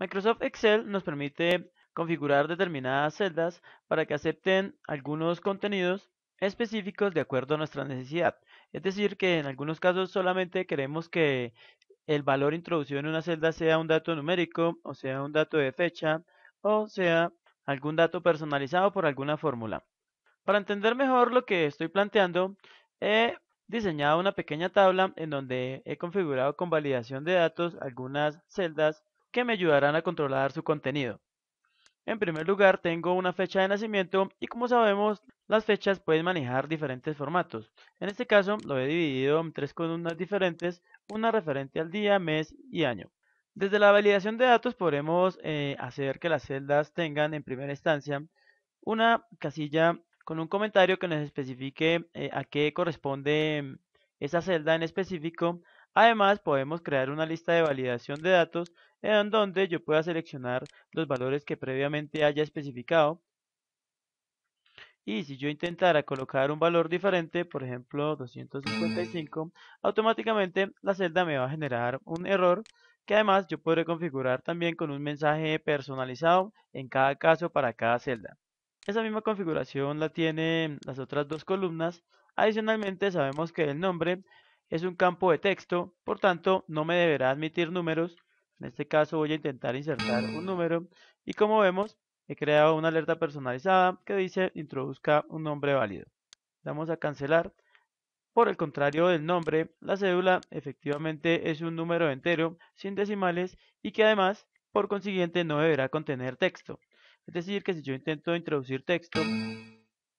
Microsoft Excel nos permite configurar determinadas celdas para que acepten algunos contenidos específicos de acuerdo a nuestra necesidad. Es decir, que en algunos casos solamente queremos que el valor introducido en una celda sea un dato numérico, o sea un dato de fecha, o sea algún dato personalizado por alguna fórmula. Para entender mejor lo que estoy planteando, he diseñado una pequeña tabla en donde he configurado con validación de datos algunas celdas que me ayudarán a controlar su contenido. En primer lugar, tengo una fecha de nacimiento y como sabemos, las fechas pueden manejar diferentes formatos. En este caso, lo he dividido en tres columnas diferentes, una referente al día, mes y año. Desde la validación de datos podremos hacer que las celdas tengan en primera instancia una casilla con un comentario que nos especifique a qué corresponde esa celda en específico. Además, podemos crear una lista de validación de datos en donde yo pueda seleccionar los valores que previamente haya especificado. Y si yo intentara colocar un valor diferente, por ejemplo 255, automáticamente la celda me va a generar un error que además yo podré configurar también con un mensaje personalizado en cada caso para cada celda. Esa misma configuración la tienen las otras dos columnas. Adicionalmente sabemos que el nombre es un campo de texto, por tanto no me deberá admitir números. En este caso voy a intentar insertar un número y como vemos he creado una alerta personalizada que dice introduzca un nombre válido. Damos a cancelar. Por el contrario del nombre, la cédula efectivamente es un número entero sin decimales y que además, por consiguiente, no deberá contener texto. Es decir, que si yo intento introducir texto,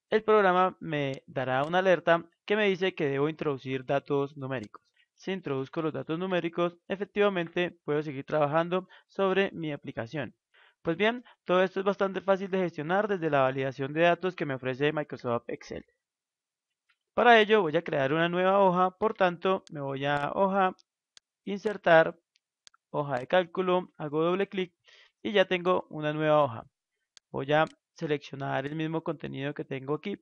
el programa me dará una alerta que me dice que debo introducir datos numéricos. Si introduzco los datos numéricos, efectivamente puedo seguir trabajando sobre mi aplicación. Pues bien, todo esto es bastante fácil de gestionar desde la validación de datos que me ofrece Microsoft Excel. Para ello voy a crear una nueva hoja, por tanto me voy a hoja, insertar, hoja de cálculo, hago doble clic y ya tengo una nueva hoja. Voy a seleccionar el mismo contenido que tengo aquí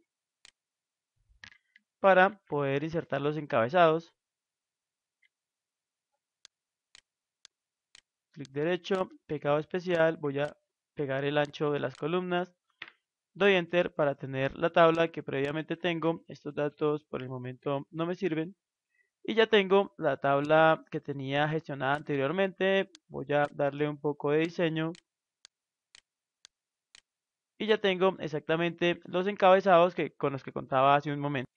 para poder insertar los encabezados. Clic derecho, pegado especial, voy a pegar el ancho de las columnas. Doy enter para tener la tabla que previamente tengo. Estos datos por el momento no me sirven. Y ya tengo la tabla que tenía gestionada anteriormente. Voy a darle un poco de diseño. Y ya tengo exactamente los encabezados con los que contaba hace un momento.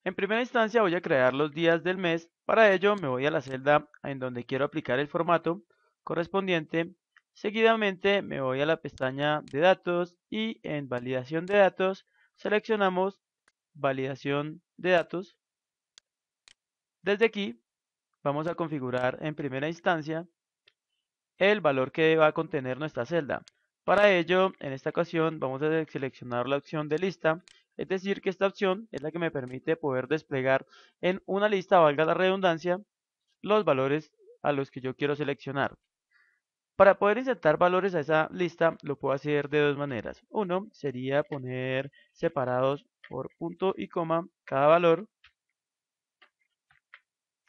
En primera instancia voy a crear los días del mes. Para ello me voy a la celda en donde quiero aplicar el formato correspondiente. Seguidamente me voy a la pestaña de datos y en validación de datos seleccionamos validación de datos. Desde aquí vamos a configurar en primera instancia el valor que va a contener nuestra celda. Para ello, en esta ocasión vamos a seleccionar la opción de lista, es decir que esta opción es la que me permite poder desplegar en una lista, valga la redundancia, los valores a los que yo quiero seleccionar. Para poder insertar valores a esa lista lo puedo hacer de dos maneras. Uno sería poner separados por punto y coma cada valor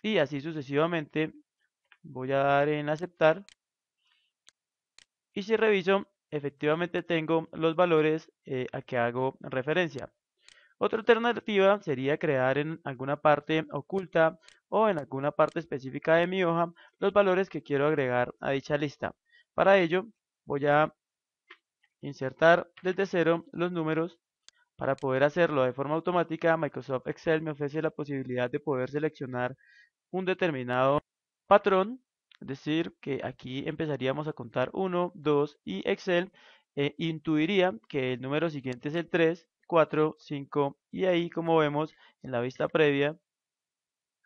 y así sucesivamente. Voy a dar en aceptar y si reviso efectivamente tengo los valores a que hago referencia. Otra alternativa sería crear en alguna parte oculta o en alguna parte específica de mi hoja los valores que quiero agregar a dicha lista. Para ello voy a insertar desde cero los números. Para poder hacerlo de forma automática, Microsoft Excel me ofrece la posibilidad de poder seleccionar un determinado patrón, es decir, que aquí empezaríamos a contar uno, 2 y Excel intuiría que el número siguiente es el 3, 4, 5 y ahí como vemos en la vista previa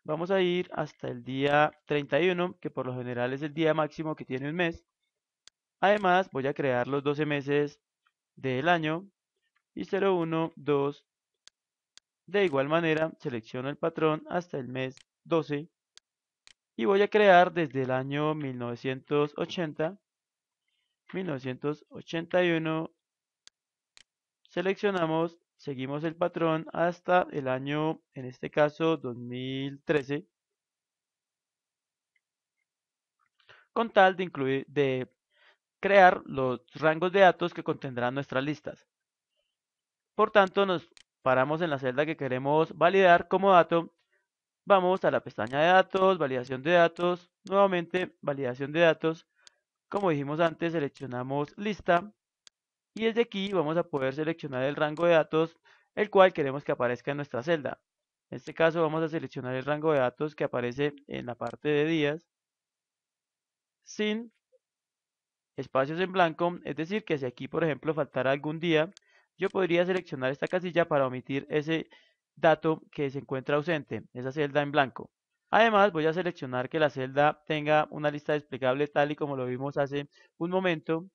vamos a ir hasta el día 31, que por lo general es el día máximo que tiene un mes. Además voy a crear los 12 meses del año y 0, 1, 2. De igual manera selecciono el patrón hasta el mes 12 y voy a crear desde el año 1980, 1981, seleccionamos, seguimos el patrón hasta el año, en este caso 2013, con tal de incluir, de crear los rangos de datos que contendrán nuestras listas. Por tanto, nos paramos en la celda que queremos validar como dato. Vamos a la pestaña de datos, validación de datos, nuevamente validación de datos. Como dijimos antes, seleccionamos lista y desde aquí vamos a poder seleccionar el rango de datos el cual queremos que aparezca en nuestra celda. En este caso vamos a seleccionar el rango de datos que aparece en la parte de días sin espacios en blanco, es decir, que si aquí por ejemplo faltara algún día, yo podría seleccionar esta casilla para omitir ese dato que se encuentra ausente, esa celda en blanco. Además, voy a seleccionar que la celda tenga una lista desplegable tal y como lo vimos hace un momento.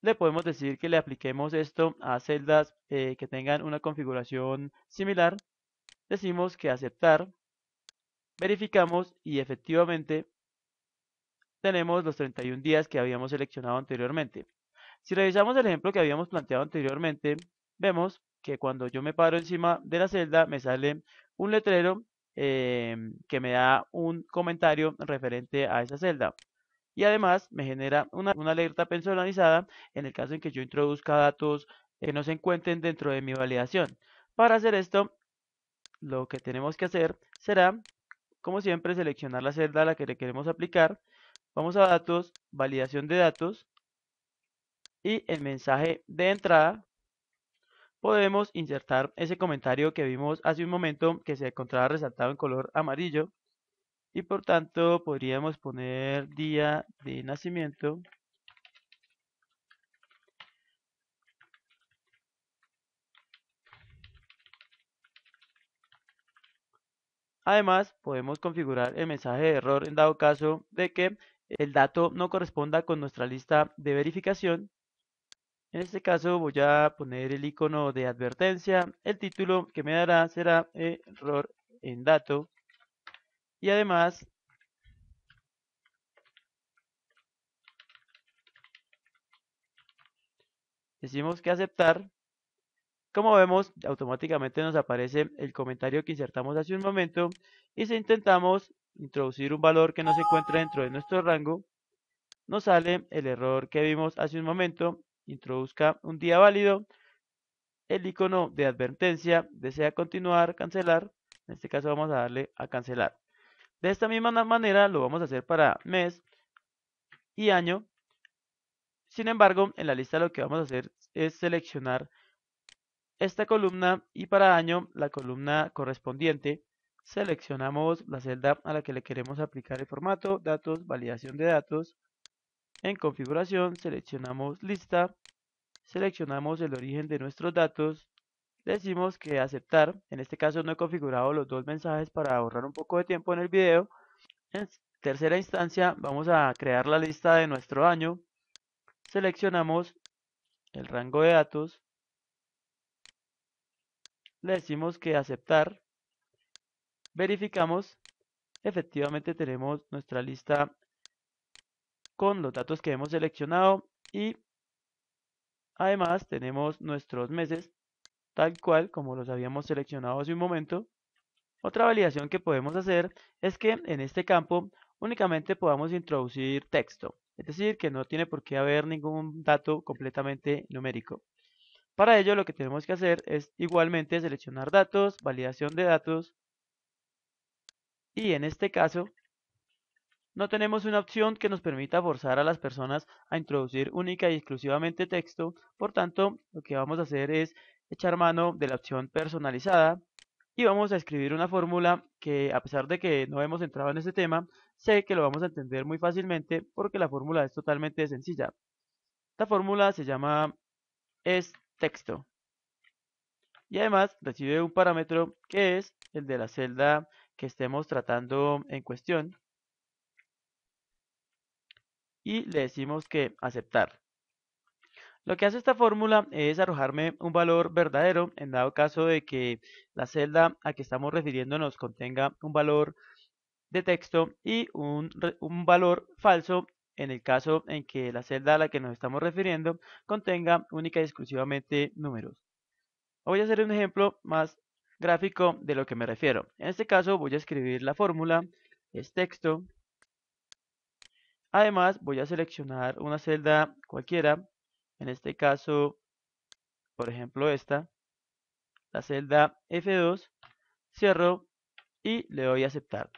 Le podemos decir que le apliquemos esto a celdas que tengan una configuración similar. Decimos que aceptar, verificamos y efectivamente tenemos los 31 días que habíamos seleccionado anteriormente. Si revisamos el ejemplo que habíamos planteado anteriormente, vemos que cuando yo me paro encima de la celda me sale un letrero que me da un comentario referente a esa celda. Y además me genera una alerta personalizada en el caso en que yo introduzca datos que no se encuentren dentro de mi validación. Para hacer esto, lo que tenemos que hacer será, como siempre, seleccionar la celda a la que le queremos aplicar. Vamos a datos, validación de datos y el mensaje de entrada. Podemos insertar ese comentario que vimos hace un momento que se encontraba resaltado en color amarillo y por tanto podríamos poner día de nacimiento. Además, podemos configurar el mensaje de error en dado caso de que el dato no corresponda con nuestra lista de verificación. En este caso voy a poner el icono de advertencia. El título que me dará será error en dato. Y además decimos que aceptar. Como vemos, automáticamente nos aparece el comentario que insertamos hace un momento. Y si intentamos introducir un valor que no se encuentra dentro de nuestro rango, nos sale el error que vimos hace un momento. Introduzca un día válido. El icono de advertencia, desea continuar, cancelar. En este caso vamos a darle a cancelar. De esta misma manera lo vamos a hacer para mes y año. Sin embargo, en la lista lo que vamos a hacer es seleccionar esta columna y para año la columna correspondiente. Seleccionamos la celda a la que le queremos aplicar el formato, datos, validación de datos. En configuración seleccionamos lista, seleccionamos el origen de nuestros datos. Decimos que aceptar. En este caso no he configurado los dos mensajes para ahorrar un poco de tiempo en el video. En tercera instancia vamos a crear la lista de nuestro año. Seleccionamos el rango de datos. Le decimos que aceptar. Verificamos. Efectivamente tenemos nuestra lista con los datos que hemos seleccionado y además tenemos nuestros meses tal cual como los habíamos seleccionado hace un momento. Otra validación que podemos hacer es que en este campo únicamente podamos introducir texto, es decir, que no tiene por qué haber ningún dato completamente numérico. Para ello lo que tenemos que hacer es igualmente seleccionar datos, validación de datos y en este caso no tenemos una opción que nos permita forzar a las personas a introducir única y exclusivamente texto, por tanto lo que vamos a hacer es echar mano de la opción personalizada y vamos a escribir una fórmula que a pesar de que no hemos entrado en este tema, sé que lo vamos a entender muy fácilmente porque la fórmula es totalmente sencilla. Esta fórmula se llama es texto y además recibe un parámetro que es el de la celda que estemos tratando en cuestión y le decimos que aceptar. Lo que hace esta fórmula es arrojarme un valor verdadero en dado caso de que la celda a que estamos refiriéndonos contenga un valor de texto y un valor falso en el caso en que la celda a la que nos estamos refiriendo contenga única y exclusivamente números. Voy a hacer un ejemplo más gráfico de lo que me refiero. En este caso voy a escribir la fórmula, es texto. Además, voy a seleccionar una celda cualquiera, en este caso, por ejemplo, esta, la celda F2, cierro y le doy a aceptar.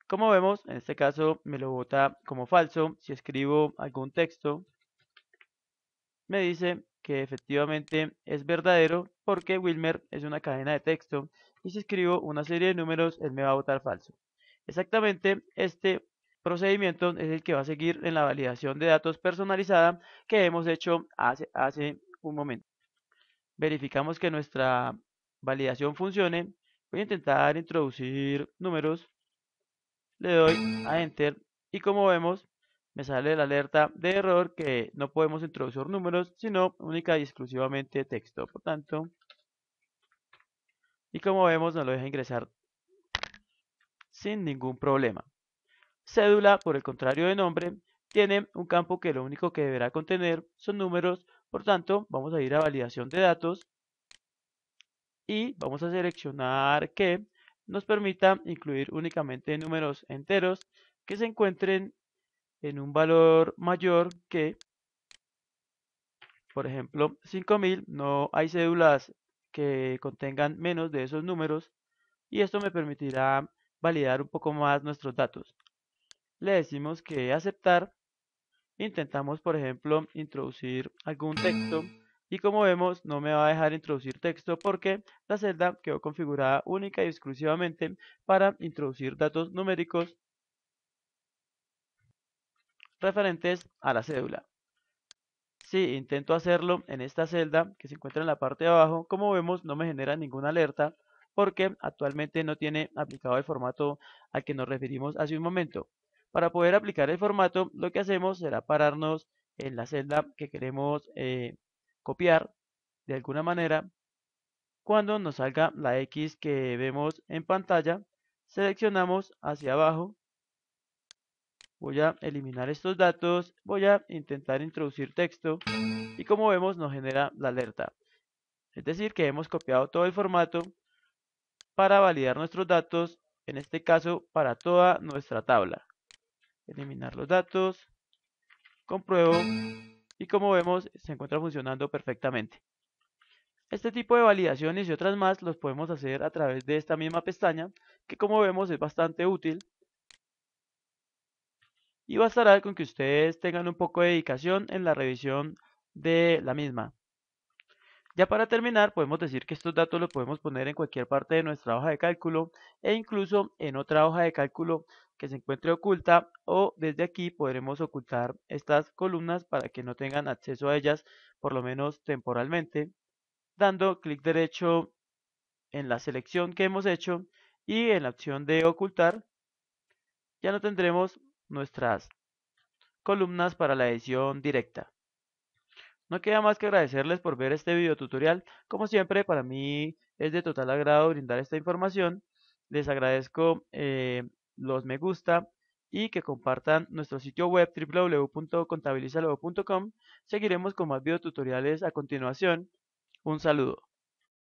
Como vemos, en este caso me lo bota como falso. Si escribo algún texto, me dice que efectivamente es verdadero porque Wilmer es una cadena de texto y si escribo una serie de números, él me va a votar falso. Exactamente este procedimiento es el que va a seguir en la validación de datos personalizada que hemos hecho hace un momento. Verificamos que nuestra validación funcione. Voy a intentar introducir números, le doy a Enter y como vemos me sale la alerta de error que no podemos introducir números sino única y exclusivamente texto. Por tanto, y como vemos nos lo deja ingresar sin ningún problema. Cédula, por el contrario de nombre, tiene un campo que lo único que deberá contener son números. Por tanto, vamos a ir a validación de datos y vamos a seleccionar que nos permita incluir únicamente números enteros que se encuentren en un valor mayor que, por ejemplo, 5000. No hay cédulas que contengan menos de esos números y esto me permitirá validar un poco más nuestros datos. Le decimos que aceptar, intentamos por ejemplo introducir algún texto y como vemos no me va a dejar introducir texto porque la celda quedó configurada única y exclusivamente para introducir datos numéricos referentes a la cédula. Si intento hacerlo en esta celda que se encuentra en la parte de abajo, como vemos no me genera ninguna alerta porque actualmente no tiene aplicado el formato al que nos referimos hace un momento. Para poder aplicar el formato, lo que hacemos será pararnos en la celda que queremos copiar de alguna manera. Cuando nos salga la X que vemos en pantalla, seleccionamos hacia abajo. Voy a eliminar estos datos, voy a intentar introducir texto y como vemos nos genera la alerta. Es decir, que hemos copiado todo el formato para validar nuestros datos, en este caso para toda nuestra tabla. Eliminar los datos, compruebo y como vemos se encuentra funcionando perfectamente. Este tipo de validaciones y otras más los podemos hacer a través de esta misma pestaña que como vemos es bastante útil y bastará con que ustedes tengan un poco de dedicación en la revisión de la misma. Ya para terminar, podemos decir que estos datos los podemos poner en cualquier parte de nuestra hoja de cálculo e incluso en otra hoja de cálculo que se encuentre oculta o desde aquí podremos ocultar estas columnas para que no tengan acceso a ellas por lo menos temporalmente, dando clic derecho en la selección que hemos hecho y en la opción de ocultar ya no tendremos nuestras columnas para la edición directa. No queda más que agradecerles por ver este video tutorial. Como siempre, para mí es de total agrado brindar esta información. Les agradezco los me gusta y que compartan nuestro sitio web www.contabilizalo.com. Seguiremos con más videotutoriales a continuación. Un saludo.